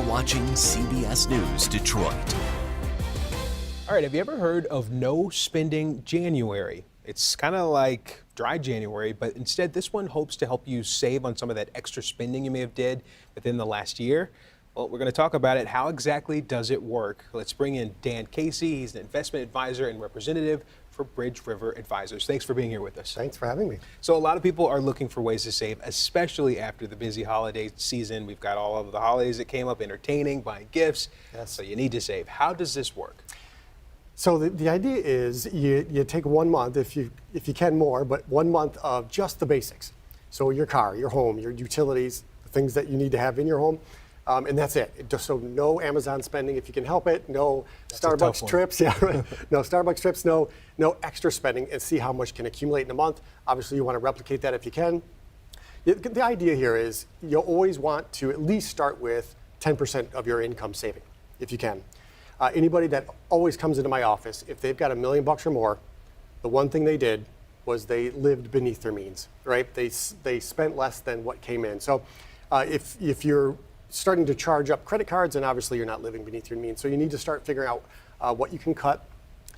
watching CBS News Detroit. All right, have you ever heard of no spending January? It's kind of like dry January, but instead this one hopes to help you save on some of that extra spending you may have did within the last year. Well, we're going to talk about it. How exactly does it work? Let's bring in Dan Casey. He's an investment advisor and representative for Bridge River Advisors. Thanks for being here with us. Thanks for having me. So a lot of people are looking for ways to save, especially after the busy holiday season. We've got all of the holidays that came up, entertaining, buying gifts. Yes. So you need to save. How does this work? So the idea is you take 1 month, if you can more, but 1 month of just the basics. So your car, your home, your utilities, the things that you need to have in your home, and that's it. So no Amazon spending if you can help it, no Starbucks trips, no Starbucks trips, no extra spending, and see how much can accumulate in a month. Obviously you want to replicate that if you can. The idea here is you always want to at least start with 10% of your income saving, if you can. Anybody that always comes into my office, if they've got $1 million or more, the one thing they did was they lived beneath their means, right? They spent less than what came in. So if you're starting to charge up credit cards, and obviously you're not living beneath your means, so you need to start figuring out what you can cut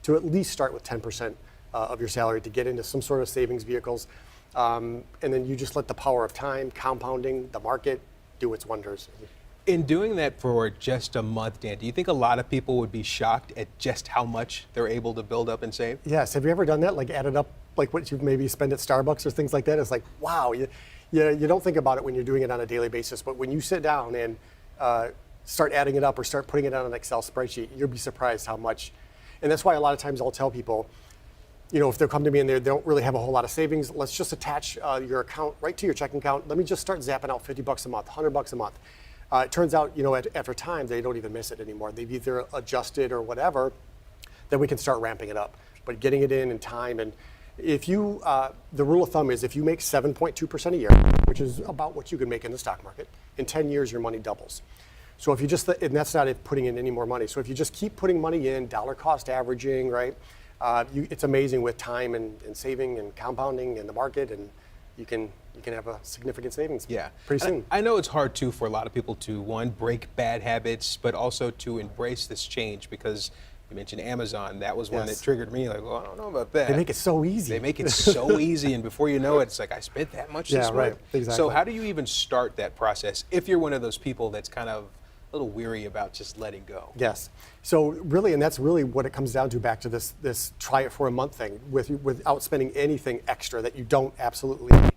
to at least start with 10% of your salary to get into some sort of savings vehicles. And then you just let the power of time, compounding, the market do its wonders. In doing that for just a month, Dan, do you think a lot of people would be shocked at just how much they're able to build up and save? Yes. Have you ever done that? Like added up, like what you maybe spend at Starbucks or things like that? It's like, wow. You don't think about it when you're doing it on a daily basis, but when you sit down and start adding it up or start putting it on an Excel spreadsheet, you'll be surprised how much. And that's why a lot of times I'll tell people, if they'll come to me and they don't really have a whole lot of savings, let's just attach your account right to your checking account. Let me just start zapping out $50 a month, $100 a month. It turns out, after time, they don't even miss it anymore. They've either adjusted or whatever, then we can start ramping it up. But getting it in time, and if you, the rule of thumb is if you make 7.2% a year, which is about what you can make in the stock market, in 10 years your money doubles. So if you just, and that's not putting in any more money. So if you just keep putting money in, dollar cost averaging, right? It's amazing with time and saving and compounding in the market, and you can have a significant savings pretty soon. I know it's hard too for a lot of people to, one, break bad habits, but also to embrace this change, because you mentioned Amazon. That was one that triggered me, like, well, I don't know about that. They make it so easy. They make it so easy, and before you know it, it's like, I spent that much this month. Right, exactly. So how do you even start that process if you're one of those people that's kind of a little weary about just letting go? Yes. So really, and that's really what it comes down to, back to this try it for a month thing, without spending anything extra that you don't absolutely need.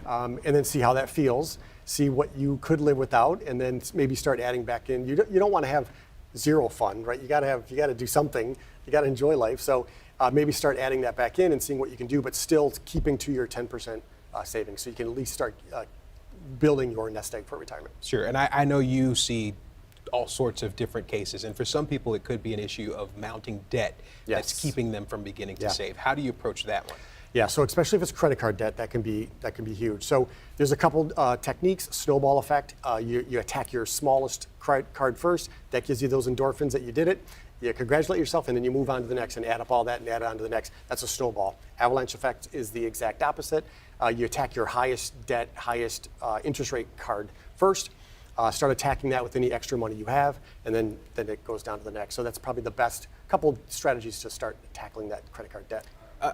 And then see how that feels, see what you could live without, and then maybe start adding back in. You don't want to have zero fun, right? You got to do something. You got to enjoy life. So maybe start adding that back in and seeing what you can do, but still keeping to your 10% savings, so you can at least start building your nest egg for retirement. Sure, and I know you see all sorts of different cases, and for some people it could be an issue of mounting debt that's keeping them from beginning to save. How do you approach that one? Yeah, so especially if it's credit card debt, that can be huge. So there's a couple techniques. Snowball effect. You attack your smallest card first. That gives you those endorphins that you did it. You congratulate yourself, and then you move on to the next and add up all that and add it on to the next. That's a snowball. Avalanche effect is the exact opposite. You attack your highest debt, highest interest rate card first. Start attacking that with any extra money you have, and then it goes down to the next. So that's probably the best couple strategies to start tackling that credit card debt.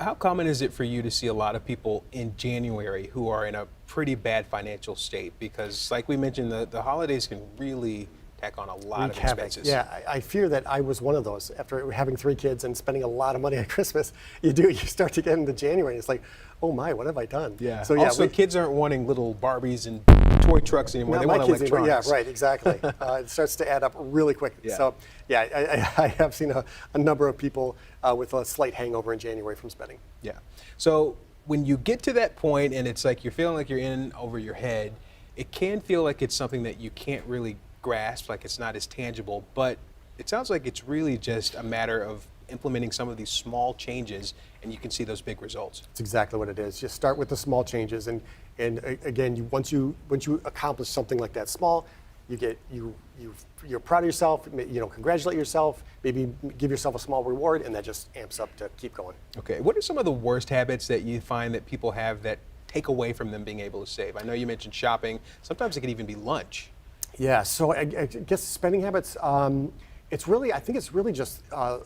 How common is it for you to see a lot of people in January who are in a pretty bad financial state? Because like we mentioned, the holidays can really tack on a lot of expenses. Yeah, I fear that I was one of those. After having 3 kids and spending a lot of money on Christmas, you start to get into January, and it's like, oh my, what have I done? Yeah. So also, kids aren't wanting little Barbies and toy trucks anymore. They want electronics. Yeah, right, exactly. It starts to add up really quick. Yeah. So yeah, I have seen a number of people with a slight hangover in January from spending. Yeah. So when you get to that point and it's like you're feeling like you're in over your head, it can feel like it's something that you can't really grasp, like it's not as tangible, but it sounds like it's really just a matter of implementing some of these small changes, and you can see those big results. That's exactly what it is. Just start with the small changes, and again, once you accomplish something like that small, you're proud of yourself. Congratulate yourself. Maybe give yourself a small reward, and that just amps up to keep going. Okay. What are some of the worst habits that you find that people have that take away from them being able to save? I know you mentioned shopping. Sometimes it can even be lunch. Yeah, so I guess spending habits, I think it's really just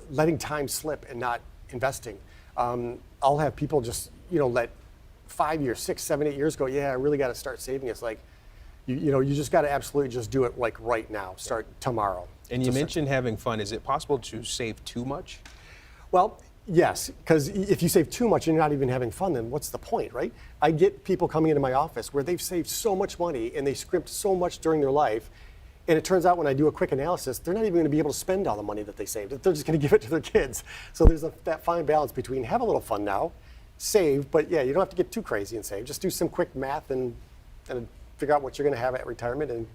letting time slip and not investing. I'll have people just, let 5 years, 6, 7, 8 years go, yeah, I really got to start saving. It's like, you just got to absolutely just do it like right now, start tomorrow. And you mentioned having fun. Is it possible to save too much? Well, yes, because if you save too much and you're not even having fun, then what's the point, right? I get people coming into my office where they've saved so much money and they scrimped so much during their life, and it turns out when I do a quick analysis, they're not even going to be able to spend all the money that they saved. They're just going to give it to their kids. So there's that fine balance between have a little fun now, save, but yeah, you don't have to get too crazy and save. Just do some quick math and figure out what you're going to have at retirement and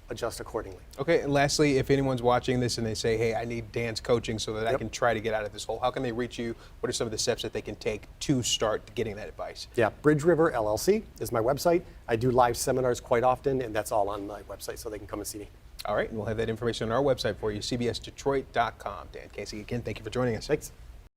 adjust accordingly. Okay, and lastly, if anyone's watching this and they say, hey, I need Dan's coaching so that I can try to get out of this hole, how can they reach you? What are some of the steps that they can take to start getting that advice? Yeah, Bridge River LLC is my website. I do live seminars quite often, and that's all on my website, so they can come and see me. All right, and we'll have that information on our website for you, cbsdetroit.com. Dan Casey, again, thank you for joining us. Thanks.